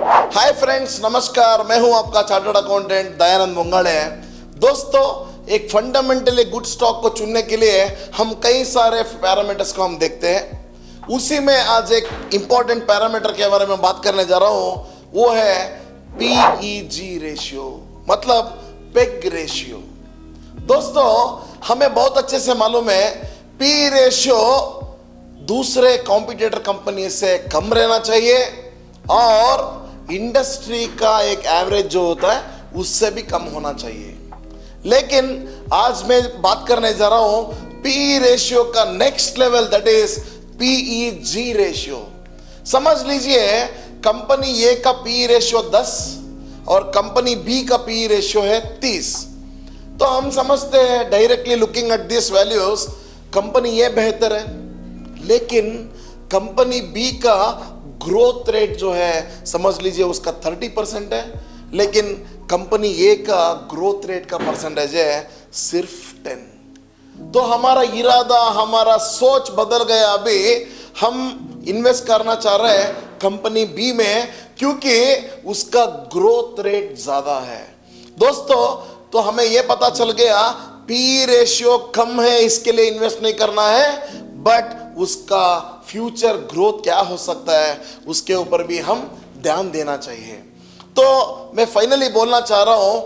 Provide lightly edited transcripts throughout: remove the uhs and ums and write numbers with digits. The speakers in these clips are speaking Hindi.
हाय फ्रेंड्स, नमस्कार। मैं हूं आपका चार्टर्ड अकाउंटेंट दयानंद मुंगाड़े। दोस्तों, एक फंडामेंटली गुड स्टॉक को चुनने के लिए हम कई सारे पैरामीटर्स को हम देखते हैं। उसी में आज एक इंपॉर्टेंट पैरामीटर के बारे में बात करने जा रहा हूं, वो है पीईजी रेशियो, मतलब पेग रेशियो। दोस्तों, हमें बहुत अच्छे से मालूम है पी रेशियो दूसरे कॉम्पिटिटर कंपनी से कम रहना चाहिए और इंडस्ट्री का एक एवरेज जो होता है उससे भी कम होना चाहिए। लेकिन आज मैं बात करने जा रहा हूं पी रेशियो का next level, that is PEG ratio. समझ लीजिए कंपनी ए का पी रेशियो 10 और कंपनी बी का पी रेशियो है 30। तो हम समझते हैं directly looking at this values, company A बेहतर है, लेकिन कंपनी बी का ग्रोथ रेट जो है समझ लीजिए उसका 30% है, लेकिन कंपनी ए का ग्रोथ रेट का परसेंटेज है सिर्फ 10। तो हमारा इरादा, हमारा सोच बदल गया। अभी हम इन्वेस्ट करना चाह रहे हैं कंपनी बी में क्योंकि उसका ग्रोथ रेट ज्यादा है। दोस्तों, तो हमें यह पता चल गया पी रेशियो कम है, इसके लिए इन्वेस्ट नहीं करना है, बट उसका फ्यूचर ग्रोथ क्या हो सकता है उसके ऊपर भी हम ध्यान देना चाहिए। तो मैं फाइनली बोलना चाह रहा हूं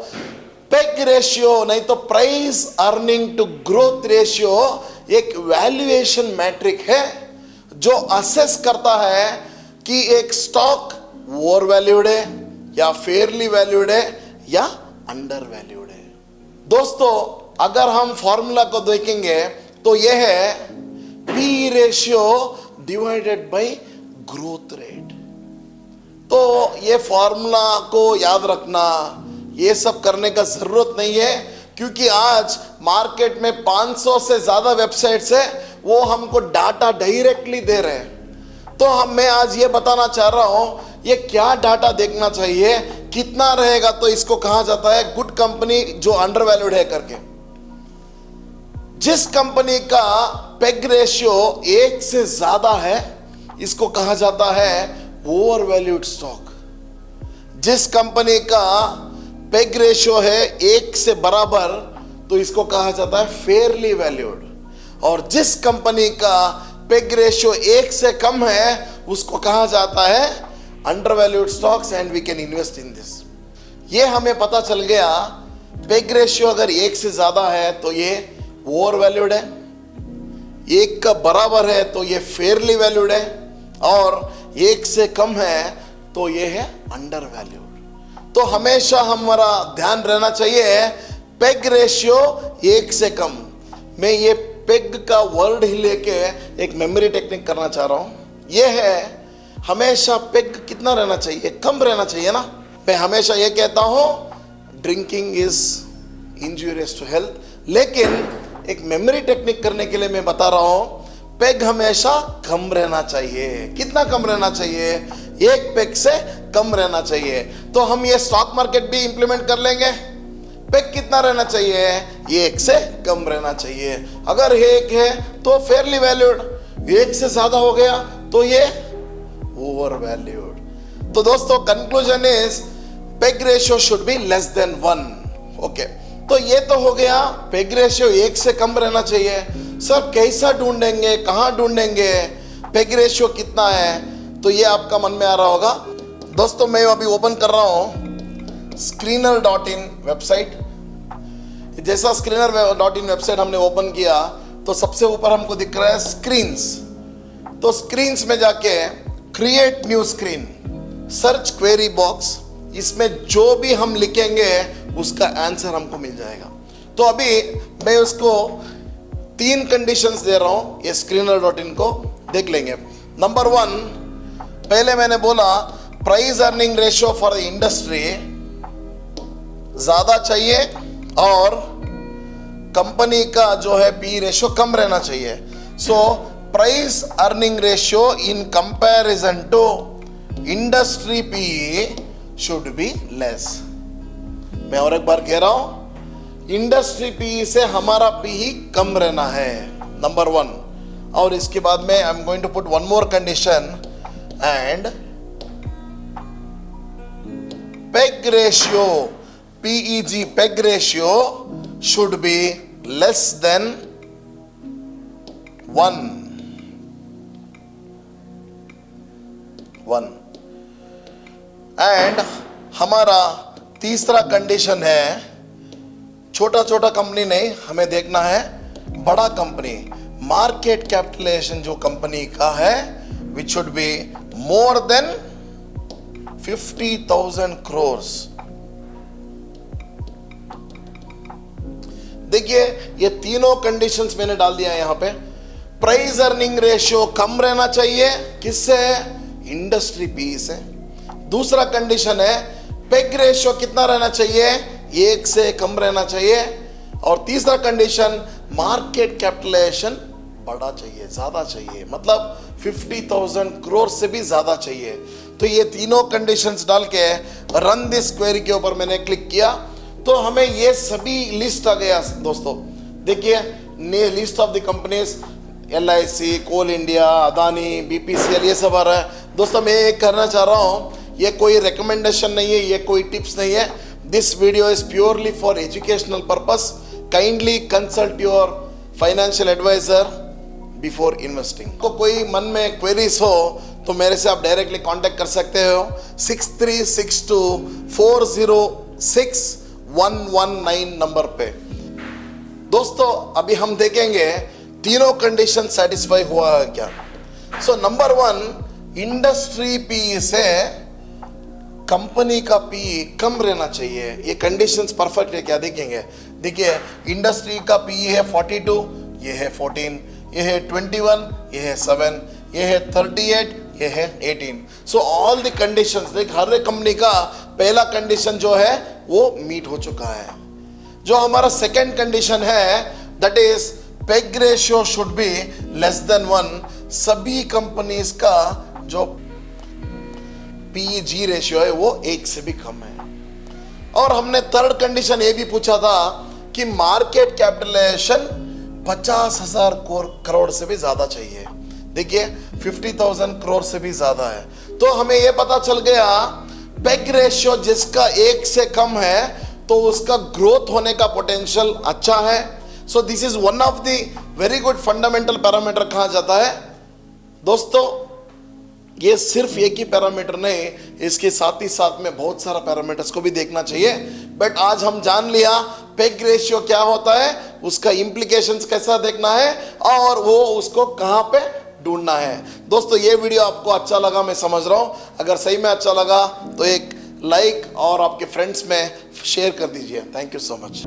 पेग रेशियो नहीं तो price earning to growth ratio एक वैल्यूएशन मैट्रिक है जो असेस करता है कि एक स्टॉक ओवर वैल्यूड है या फेयरली वैल्यूड है या अंडर वैल्यूड है। दोस्तों, अगर हम फॉर्मूला को देखेंगे तो यह है P ratio divided by growth rate. तो ये फॉर्मूला को याद रखना, ये सब करने का जरूरत नहीं है क्योंकि आज मार्केट में 500 से ज्यादा वेबसाइट्स है, वो हमको डाटा डायरेक्टली दे रहे हैं। तो मैं आज ये बताना चाह रहा हूं ये क्या डाटा देखना चाहिए, कितना रहेगा तो इसको कहा जाता है गुड कंपनी जो अंडर वैल्यूड है करके। जिस कंपनी का पेग रेशियो 1 से ज्यादा है इसको कहा जाता है ओवर वैल्यूड स्टॉक। जिस कंपनी का पेग रेशियो है 1 से बराबर तो इसको कहा जाता है फेयरली वैल्यूड, और जिस कंपनी का पेग रेशियो 1 से कम है उसको कहा जाता है under valued stocks and we can invest in this. ये हमें पता चल गया पेग रेशियो अगर 1 से ज्यादा है तो ये ओवर वैल्यूड है, 1 का बराबर है तो ये फेयरली वैल्यूड है, और 1 से कम है तो ये है अंडर वैल्यूड। तो हमेशा हमारा ध्यान रहना चाहिए पेग रेशियो 1 से कम। मैं ये पेग का वर्ड ही लेके एक मेमोरी टेक्निक करना चाह रहा हूं। ये है हमेशा पेग कितना रहना चाहिए, कम रहना चाहिए ना। मैं हमेशा ये कहता हूं drinking is injurious to health, लेकिन एक मेमोरी टेक्निक करने के लिए मैं बता रहा हूं पेग हमेशा कम रहना चाहिए। कितना कम रहना चाहिए? 1 पेग से कम रहना चाहिए। तो हम ये स्टॉक मार्केट भी इंप्लीमेंट कर लेंगे। पेग कितना रहना चाहिए? 1 से कम रहना चाहिए। अगर 1 है तो फेयरली वैल्यूड, 1 से ज्यादा हो गया तो ये ओवर वैल्यूड। तो दोस्तों, conclusion is peg ratio should be less than 1। Okay, तो ये तो हो गया पेग रेशियो 1 से कम रहना चाहिए। सर कैसा ढूंढेंगे, कहां ढूंढेंगे, पेग रेशियो कितना है? तो ये आपका मन में आ रहा होगा। दोस्तों, मैं अभी ओपन कर रहा हूं screener.in वेबसाइट। जैसा screener.in वेबसाइट हमने ओपन किया तो सबसे ऊपर हमको दिख रहा है स्क्रीन्स। तो स्क्रीन्स में जाके create new screen, search query box, इसमें जो भी हम लिखेंगे उसका आंसर हमको मिल जाएगा। तो अभी मैं उसको 3 कंडीशंस दे रहा हूं, ये screener.in को देख लेंगे। नंबर 1, पहले मैंने बोला price earning ratio for the industry ज्यादा चाहिए और कंपनी का जो है पी रेशियो कम रहना चाहिए। So price earning ratio in comparison to industry P should be less. मैं और एक बार कह रहा हूं, इंडस्ट्री पी से हमारा पी ही कम रहना है, नंबर 1। और इसके बाद में I am going to put one more condition, and PEG ratio, PEG, PEG ratio should be less than 1 and हमारा तीसरा कंडीशन है, छोटा छोटा कंपनी नहीं, हमें देखना है बड़ा कंपनी, मार्केट कैपिटलाइजेशन जो कंपनी का है which should be more than 50,000 crores। देखिए ये तीनों कंडीशंस मैंने डाल दिया है यहां पे। प्राइस अर्निंग रेशियो कम रहना चाहिए, किससे? इंडस्ट्री पी से। दूसरा कंडीशन है पेग रेशियो कितना रहना चाहिए? 1 से कम रहना चाहिए। और तीसरा कंडीशन मार्केट कैपिटलाइजेशन बड़ा चाहिए, ज्यादा चाहिए, मतलब 50,000 crore से भी ज्यादा चाहिए। तो ये तीनों कंडीशंस डाल के रन दिस क्वेरी के ऊपर मैंने क्लिक किया तो हमें ये सभी लिस्ट आ गया दोस्तों। देखिए list of the companies, LIC, Coal India, Adani, BPCL, ये सब आ रहा है। दोस्तों मैं एक करना चाह रहा हूँ, ये कोई रिकमेंडेशन नहीं है, ये कोई टिप्स नहीं है। This video is purely for educational purpose. Kindly consult your financial adviser before investing. को कोई मन में क्वेरीज हो तो मेरे से आप डायरेक्टली कांटेक्ट कर सकते हो 6362406119 नंबर पे। दोस्तों अभी हम देखेंगे तीनों कंडीशन सेटिस्फाई हुआ है क्या। सो नंबर 1, इंडस्ट्री पी से कंपनी का पी कम रहना चाहिए। ये कंडीशंस परफेक्ट है क्या देखेंगे। देखिए इंडस्ट्री का पी है 42, ये है 14, ये है 21, ये है 7, ये है 38, ये है 18। सो ऑल द कंडीशंस, देख हर एक कंपनी का पहला कंडीशन जो है वो मीट हो चुका है। जो हमारा सेकंड कंडीशन है that is peg ratio should be less than 1। सभी कंपनीज का जो PEG रेशियो है वो 1 से भी कम है। और हमने थर्ड कंडीशन ये भी पूछा था कि मार्केट कैपिटलाइजेशन 50,000 करोड़ से भी ज्यादा चाहिए। देखिए 50,000 करोड़ से भी ज्यादा है। तो हमें यह पता चल गया पेग रेशियो जिसका 1 से कम है तो उसका ग्रोथ होने का पोटेंशियल अच्छा है। So this is one of the very good fundamental parameter कहा जाता है। दोस्तों ये सिर्फ एक ही पैरामीटर नहीं, इसके साथ ही साथ में बहुत सारा पैरामीटर्स को भी देखना चाहिए। बट आज हम जान लिया पेग रेशियो क्या होता है, उसका इंप्लीकेशंस कैसा देखना है और वो उसको कहां पे ढूंढना है। दोस्तों ये वीडियो आपको अच्छा लगा, मैं समझ रहा हूं। अगर सही में अच्छा लगा तो एक लाइक और आपके फ्रेंड्स में शेयर कर दीजिए। Thank you so much.